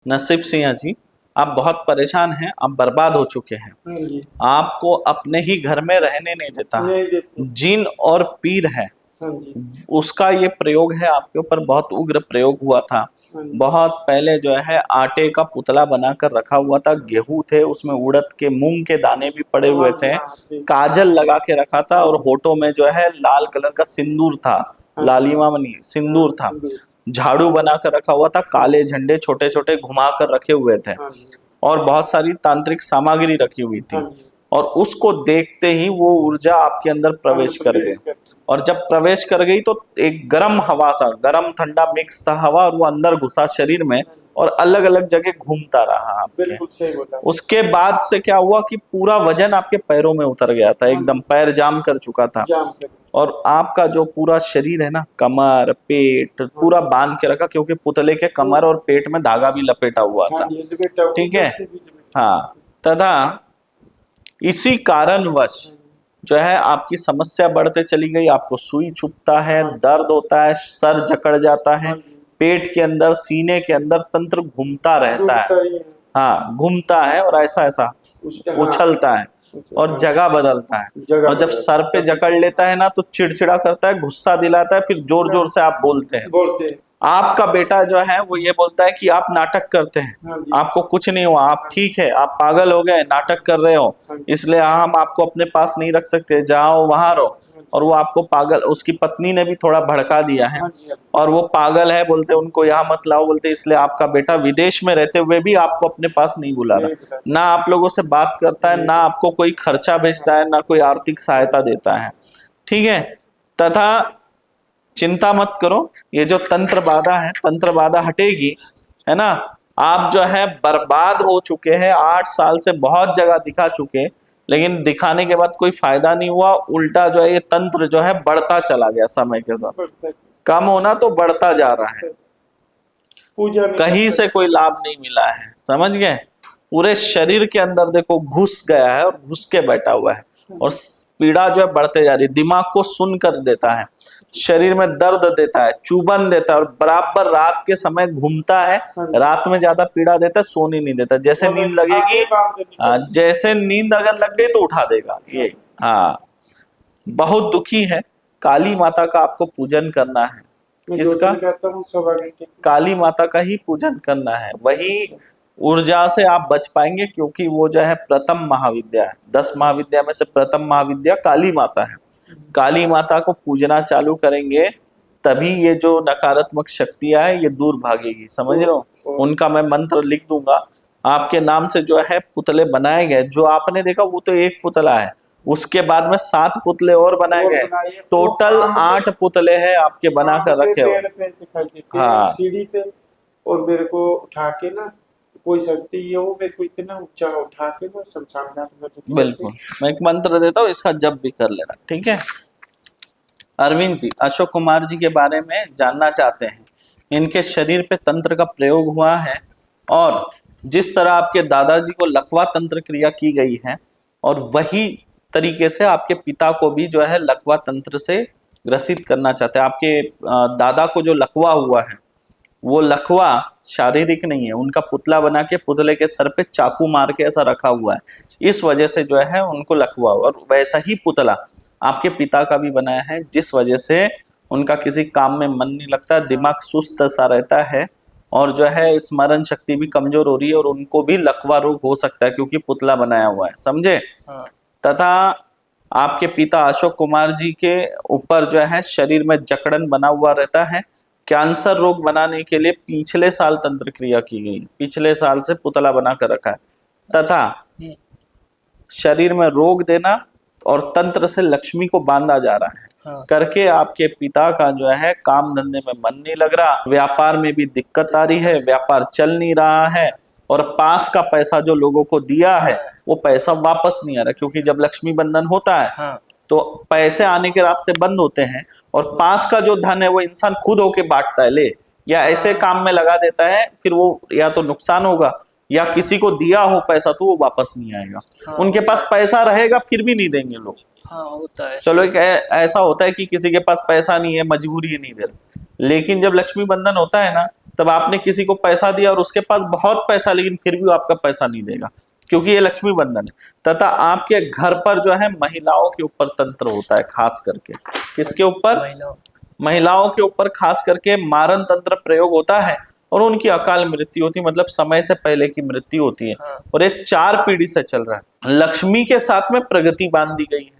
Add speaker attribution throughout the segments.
Speaker 1: नसीब सिंह जी, आप बहुत परेशान हैं, आप बर्बाद हो चुके हैं।
Speaker 2: हाँ जी।
Speaker 1: आपको अपने ही घर में रहने नहीं देता।
Speaker 2: नहीं देते।
Speaker 1: जिन और पीर है,
Speaker 2: हाँ जी।
Speaker 1: उसका ये प्रयोग है आपके ऊपर, बहुत उग्र प्रयोग हुआ था।
Speaker 2: हाँ जी।
Speaker 1: बहुत पहले जो है आटे का पुतला बनाकर रखा हुआ था, गेहूं थे उसमें, उड़द के मूंग के दाने भी पड़े हुए
Speaker 2: हाँ जी,
Speaker 1: थे,
Speaker 2: हाँ जी।
Speaker 1: काजल लगा के रखा था, और होठों में जो है लाल कलर का सिंदूर था,
Speaker 2: हाँ जी।
Speaker 1: लालिमा नहीं सिंदूर था।
Speaker 2: सिंदूर।
Speaker 1: झाड़ू बना कर रखा हुआ था, काले झंडे छोटे छोटे घुमा कर रखे हुए थे,
Speaker 2: हाँ जी।
Speaker 1: और बहुत सारी तांत्रिक सामग्री रखी हुई
Speaker 2: हाँ
Speaker 1: थी।
Speaker 2: जी।
Speaker 1: और उसको देखते ही वो ऊर्जा आपके अंदर प्रवेश कर गई, और जब प्रवेश कर गई तो एक गर्म हवा सा, गर्म ठंडा मिक्स था हवा, और वो अंदर घुसा शरीर में, और अलग अलग जगह घूमता रहा आपके।
Speaker 2: बिल्कुल सही बोला।
Speaker 1: उसके बाद से क्या हुआ कि पूरा वजन आपके पैरों में उतर गया था, एकदम पैर जाम कर चुका था,
Speaker 2: जाम कर।
Speaker 1: और आपका जो पूरा शरीर है ना, कमर पेट पूरा बांध के रखा, क्योंकि पुतले के कमर और पेट में धागा भी लपेटा हुआ
Speaker 2: हाँ
Speaker 1: था।
Speaker 2: जी, लपेटा हुआ,
Speaker 1: ठीक है।
Speaker 2: ऊपर से भी लपेटा।
Speaker 1: हाँ, तथा इसी कारणवश जो है आपकी समस्या बढ़ते चली गई, आपको सुई चुभता है, दर्द होता है, सर जकड़ जाता है,
Speaker 2: हाँ जी।
Speaker 1: पेट के अंदर सीने के अंदर तंत्र घूमता रहता है।
Speaker 2: घूमता ही है।
Speaker 1: हाँ, घूमता है और ऐसा ऐसा उछलता है और जगह बदलता है,
Speaker 2: जगह
Speaker 1: और जब
Speaker 2: बदलता
Speaker 1: सर पे जकड़ लेता है ना तो चिड़चिड़ा करता है, गुस्सा दिलाता है, फिर जोर जोर से आप बोलते हैं।
Speaker 2: बोलते हैं।
Speaker 1: आपका बेटा जो है वो ये बोलता है कि आप नाटक करते हैं,
Speaker 2: हाँ जी।
Speaker 1: आपको कुछ नहीं हुआ, आप ठीक है, आप पागल हो गए, नाटक कर रहे हो, इसलिए हम आपको अपने पास नहीं रख सकते, जाओ वहां रहो। और वो आपको पागल, उसकी पत्नी ने भी थोड़ा भड़का दिया है,
Speaker 2: हाँ जी।
Speaker 1: और वो पागल है बोलते, उनको यहाँ मत लाओ बोलते, इसलिए आपका बेटा विदेश में रहते हुए भी आपको अपने पास नहीं बुला रहा, ना आप लोगों से बात करता है, ना आपको कोई खर्चा भेजता है, ना कोई आर्थिक सहायता देता है। ठीक है। तथा चिंता मत करो, ये जो तंत्र बाधा है, तंत्र बाधा हटेगी, है ना। आप जो है बर्बाद हो चुके हैं, 8 साल से बहुत जगह दिखा चुके, लेकिन दिखाने के बाद कोई फायदा नहीं हुआ, उल्टा जो है ये तंत्र जो है बढ़ता चला गया समय के साथ, कम होना तो बढ़ता जा रहा है,
Speaker 2: पूजा
Speaker 1: कहीं से कोई लाभ नहीं मिला है, समझ गए। पूरे शरीर के अंदर देखो घुस गया है, और घुस के बैठा हुआ है, और पीड़ा जो है बढ़ते जा रही है, दिमाग को सुन कर देता है, शरीर में दर्द देता है, चुभन देता है, और बराबर रात के समय घूमता है, रात में ज्यादा पीड़ा देता है, सोने नहीं देता, जैसे नींद लगेगी, जैसे नींद अगर लग गई तो उठा देगा ये। हाँ, बहुत दुखी है। काली माता का आपको पूजन करना है। किसका? काली माता का ही पूजन करना है, वही ऊर्जा से आप बच पाएंगे, क्योंकि वो जो है प्रथम महाविद्या है, 10 महाविद्या में से प्रथम महाविद्या काली माता है। काली माता को पूजना चालू करेंगे तभी ये जो नकारात्मक शक्तियां है ये दूर भागेगी, समझ रहे हो। उनका मैं मंत्र लिख दूंगा, आपके नाम से जो है पुतले बनाए गए, जो आपने देखा वो तो एक पुतला है, उसके बाद में 7 पुतले और बनाए गए, टोटल 8 पुतले हैं आपके बनाकर रखे हो। हाँ,
Speaker 2: सीढ़ी पे, और मेरे को उठा के ना, कोई शक्ति है वो मेरे को इतना ऊंचा उठा के ना शमशान घाट में।
Speaker 1: बिल्कुल, मैं एक मंत्र देता हूँ, इसका जप भी कर लेना, ठीक है। अरविंद जी अशोक कुमार जी के बारे में जानना चाहते हैं, इनके शरीर पे तंत्र का प्रयोग हुआ है, और जिस तरह आपके दादाजी को लकवा तंत्र क्रिया की गई है, और वही तरीके से आपके पिता को भी जो है लकवा तंत्र से ग्रसित करना चाहते हैं। आपके दादा को जो लकवा हुआ है, वो लकवा शारीरिक नहीं है, उनका पुतला बना के पुतले के सर पे चाकू मार के ऐसा रखा हुआ है, इस वजह से जो है उनको लकवा हुआ। और वैसा ही पुतला आपके पिता का भी बनाया है, जिस वजह से उनका किसी काम में मन नहीं लगता, दिमाग सुस्त सा रहता है, और जो है स्मरण शक्ति भी कमजोर हो रही है, और उनको भी लकवा रोग हो सकता है क्योंकि पुतला बनाया हुआ है, समझे। तथा आपके पिता अशोक कुमार जी के ऊपर जो है शरीर में जकड़न बना हुआ रहता है, कैंसर रोग बनाने के लिए पिछले साल तंत्र क्रिया की गई, पिछले साल से पुतला बना कर रखा है। तथा शरीर में रोग देना और तंत्र से लक्ष्मी को बांधा जा रहा है। करके आपके पिता का जो है काम धंधे में मन नहीं लग रहा, व्यापार में भी दिक्कत आ रही है, व्यापार चल नहीं रहा है, और पास का पैसा जो लोगों को दिया है वो पैसा वापस नहीं आ रहा, क्योंकि जब लक्ष्मी बंधन होता है तो पैसे आने के रास्ते बंद होते हैं, और पास का जो धन है वो इंसान खुद होके बांटता है, ले या ऐसे काम में लगा देता है, फिर वो या तो नुकसान होगा, या किसी को दिया हो पैसा तो वो वापस नहीं आएगा। उनके पास पैसा रहेगा फिर भी नहीं देंगे लोग,
Speaker 3: हाँ होता है
Speaker 1: चलो एक ऐसा होता है कि किसी के पास पैसा नहीं है, मजबूरी है, नहीं दे रहा, लेकिन जब लक्ष्मी बंधन होता है ना, तब आपने किसी को पैसा दिया और उसके पास बहुत पैसा, लेकिन फिर भी वो आपका पैसा नहीं देगा, क्योंकि ये लक्ष्मी बंधन है। तथा आपके घर पर जो है महिलाओं के ऊपर तंत्र होता है, खास करके किसके ऊपर?
Speaker 3: महिलाओं।
Speaker 1: महिलाओं के ऊपर खास करके मारण तंत्र प्रयोग होता है और उनकी अकाल मृत्यु होती है, मतलब समय से पहले की मृत्यु होती है।
Speaker 3: हाँ।
Speaker 1: और ये 4 पीढ़ी से चल रहा है। लक्ष्मी के साथ में प्रगति बांध दी गई है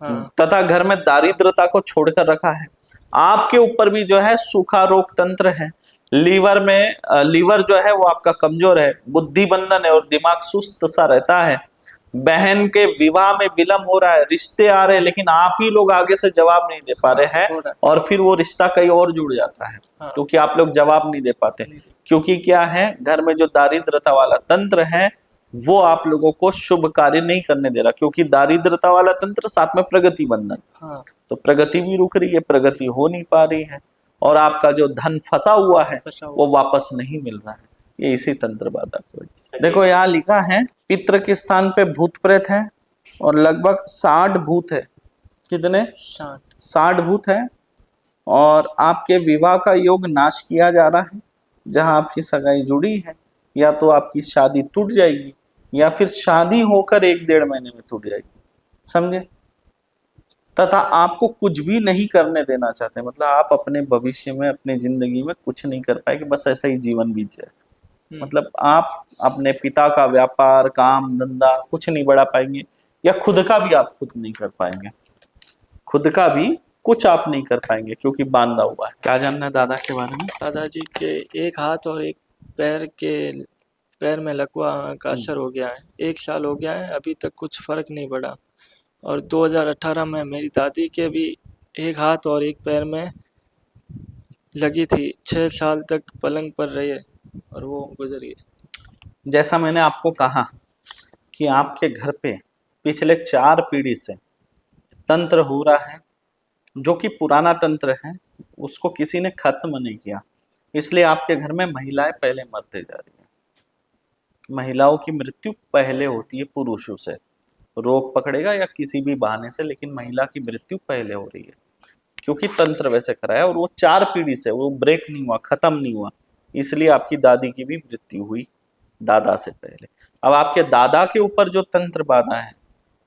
Speaker 3: हाँ।
Speaker 1: तथा घर में दारिद्रता को छोड़कर रखा है। आपके ऊपर भी जो है सूखा रोग तंत्र है। लीवर जो है वो आपका कमजोर है, बुद्धि बंधन है और दिमाग सुस्त सा रहता है। बहन के विवाह में विलंब हो रहा है, रिश्ते आ रहे हैं लेकिन आप ही लोग आगे से जवाब नहीं दे पा रहे
Speaker 3: हो
Speaker 1: हैं
Speaker 3: रहा है।
Speaker 1: और फिर वो रिश्ता कहीं और जुड़ जाता है
Speaker 3: हाँ।
Speaker 1: क्योंकि आप लोग जवाब नहीं दे पाते।
Speaker 3: नहीं दे-
Speaker 1: क्योंकि क्या है, घर में जो दारिद्रता वाला तंत्र है वो आप लोगों को शुभ कार्य नहीं करने दे रहा, क्योंकि दारिद्रता वाला तंत्र साथ में प्रगति बंधन,
Speaker 3: हाँ।
Speaker 1: तो प्रगति भी रुक रही है, प्रगति हो नहीं पा रही है और आपका जो धन फंसा हुआ है
Speaker 3: फंसा हुआ।
Speaker 1: वो वापस नहीं मिल रहा है। ये इसी तंत्र बाधा की वजह से। देखो यहाँ लिखा है पितृ के स्थान पे भूत प्रेत है और लगभग 60 भूत है। कितने? 60 भूत है। और आपके विवाह का योग नाश किया जा रहा है। जहां आपकी सगाई जुड़ी है या तो आपकी शादी टूट जाएगी या फिर शादी होकर 1-1.5 महीने में टूट जाएगी, समझे? तथा आपको कुछ भी नहीं करने देना चाहते, मतलब आप अपने भविष्य में, अपने जिंदगी में कुछ नहीं कर पाएंगे, बस ऐसा ही जीवन बीत जाए। मतलब आप अपने पिता का व्यापार, काम धंधा कुछ नहीं बढ़ा पाएंगे या खुद का भी आप खुद नहीं कर पाएंगे, खुद का भी कुछ आप नहीं कर पाएंगे क्योंकि बांधा हुआ है। क्या जानना है दादा के बारे में?
Speaker 3: दादाजी के एक हाथ और एक पैर में लकवा का असर हो गया है। 1 साल हो गया है, अभी तक कुछ फर्क नहीं पड़ा। और 2018 में मेरी दादी के भी एक हाथ और एक पैर में लगी थी। 6 साल तक पलंग पर रहे और वो गुजर गई।
Speaker 1: जैसा मैंने आपको कहा कि आपके घर पे पिछले 4 पीढ़ी से तंत्र हो रहा है, जो कि पुराना तंत्र है, उसको किसी ने खत्म नहीं किया, इसलिए आपके घर में महिलाएं पहले मरते जा रही हैं। महिलाओं की मृत्यु पहले होती है पुरुषों से, रोग पकड़ेगा या किसी भी बहाने से, लेकिन महिला की मृत्यु पहले हो रही है क्योंकि तंत्र वैसे कराया और वो 4 पीढ़ी से वो ब्रेक नहीं हुआ, खत्म नहीं हुआ, इसलिए आपकी दादी की भी मृत्यु हुई दादा से पहले। अब आपके दादा के ऊपर जो तंत्र बाधा है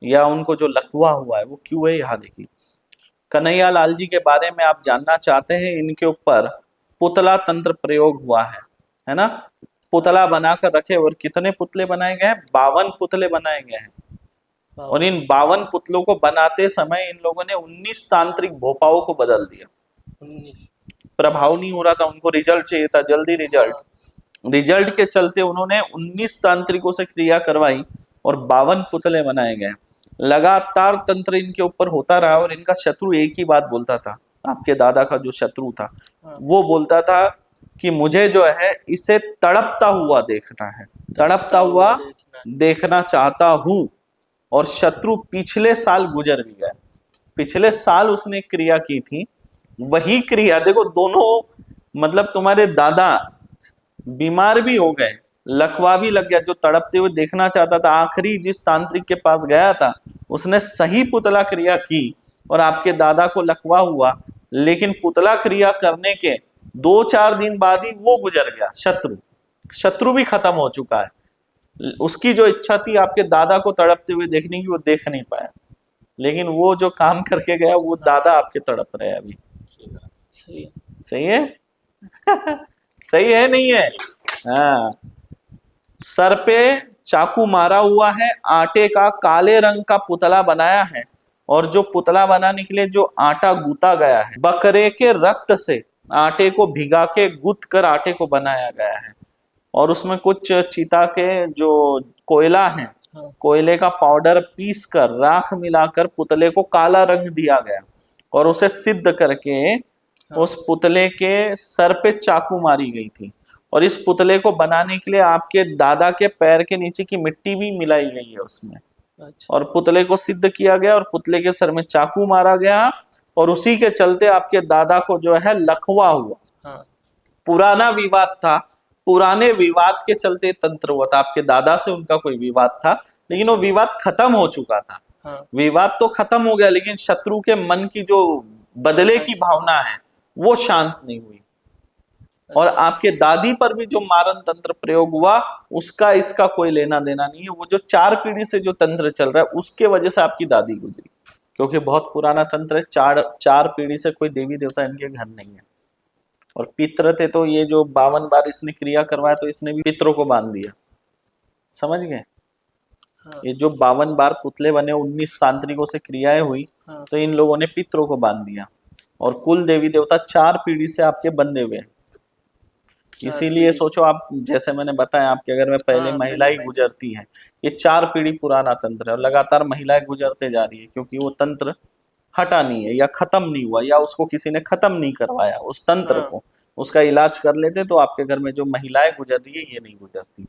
Speaker 1: या उनको जो लकवा हुआ है वो क्यों है, यहाँ देखिए। कन्हैया लाल जी के बारे में आप जानना चाहते हैं, इनके ऊपर पुतला तंत्र प्रयोग हुआ है ना? पुतला बनाकर रखे और कितने पुतले बनाए गए हैं? 52 पुतले बनाए गए हैं। और इन 52 पुतलों को बनाते समय इन लोगों ने 19 तांत्रिक भोपाओं को बदल दिया।
Speaker 3: 19
Speaker 1: प्रभाव नहीं हो रहा था, उनको रिजल्ट चाहिए था, जल्दी रिजल्ट के चलते उन्होंने 19 तांत्रिकों से क्रिया करवाई और 52 पुतले बनाए गए। लगातार तंत्र इनके ऊपर होता रहा और इनका शत्रु एक ही बात बोलता था। आपके दादा का जो शत्रु था वो बोलता था कि मुझे जो है इसे तड़पता हुआ देखना है, तड़पता हुआ देखना चाहता हूं। और शत्रु पिछले साल गुजर भी गया। पिछले साल उसने क्रिया की थी, वही क्रिया देखो, दोनों मतलब तुम्हारे दादा बीमार भी हो गए, लकवा भी लग गया, जो तड़पते हुए देखना चाहता था, आखिरी जिस तांत्रिक के पास गया था उसने सही पुतला क्रिया की और आपके दादा को लकवा हुआ, लेकिन पुतला क्रिया करने के 2-4 दिन बाद ही वो गुजर गया। शत्रु भी खत्म हो चुका है। उसकी जो इच्छा थी आपके दादा को तड़पते हुए देखने की, वो देख नहीं पाया, लेकिन वो जो काम करके गया वो दादा आपके तड़प रहे हैं अभी। सही है सही है नहीं है? हाँ। सर पे चाकू मारा हुआ है, आटे का काले रंग का पुतला बनाया है और जो पुतला बनाने के लिए जो आटा गूथा गया है, बकरे के रक्त से आटे को भिगा के गूथ कर आटे को बनाया गया है और उसमें कुछ चिता के जो कोयला है, कोयले का पाउडर पीस कर राख मिलाकर पुतले को काला रंग दिया गया और उसे सिद्ध करके उस पुतले के सर पे चाकू मारी गई थी। और इस पुतले को बनाने के लिए आपके दादा के पैर के नीचे की मिट्टी भी मिलाई गई है उसमें। अच्छा। और पुतले को सिद्ध किया गया और पुतले के सर में चाकू मारा गया और उसी के चलते आपके दादा को जो है लकवा हुआ। हाँ। पुराना विवाद था, पुराने विवाद के चलते तंत्र हुआ था। आपके दादा से उनका कोई विवाद था, लेकिन वो विवाद खत्म हो चुका था,
Speaker 3: हाँ
Speaker 1: विवाद तो खत्म हो गया, लेकिन शत्रु के मन की जो बदले की भावना है वो शांत नहीं हुई। और
Speaker 3: अच्छा
Speaker 1: आपके दादी पर भी जो मारण तंत्र प्रयोग हुआ, उसका इसका कोई लेना देना नहीं है। वो जो 4 पीढ़ी से जो तंत्र चल रहा है उसके वजह से आपकी दादी गुजरी, क्योंकि बहुत पुराना तंत्र है। 4 पीढ़ी से कोई देवी देवता इनके घर नहीं है। और पित्र थे तो ये जो 52 बार इसने क्रिया करवाया, तो इसने भी पितरों को बांध दिया, समझ गए।
Speaker 3: हाँ
Speaker 1: ये जो 52 बार पुतले बने, 19 तांत्रिकों से क्रियाएं हुई,
Speaker 3: हाँ
Speaker 1: तो इन लोगों ने पितरों को बांध दिया। और कुल देवी देवता 4 पीढ़ी से आपके बंधे हुए हैं।
Speaker 3: 4
Speaker 1: इसीलिए
Speaker 3: पीढ़ी से।
Speaker 1: सोचो आप, जैसे मैंने बताया, आपके घर में पहले
Speaker 3: हाँ
Speaker 1: महिला
Speaker 3: पहले
Speaker 1: ही
Speaker 3: मैं
Speaker 1: गुजरती है। ये 4 पीढ़ी पुराना तंत्र है और लगातार महिलाएं गुजरते जा रही है, क्योंकि वो तंत्र हटा नहीं है या खत्म नहीं हुआ, या उसको किसी ने खत्म नहीं करवाया उस तंत्र
Speaker 3: हाँ
Speaker 1: को। उसका इलाज कर लेते तो आपके घर में जो महिलाएं गुजर रही है ये नहीं गुजरती।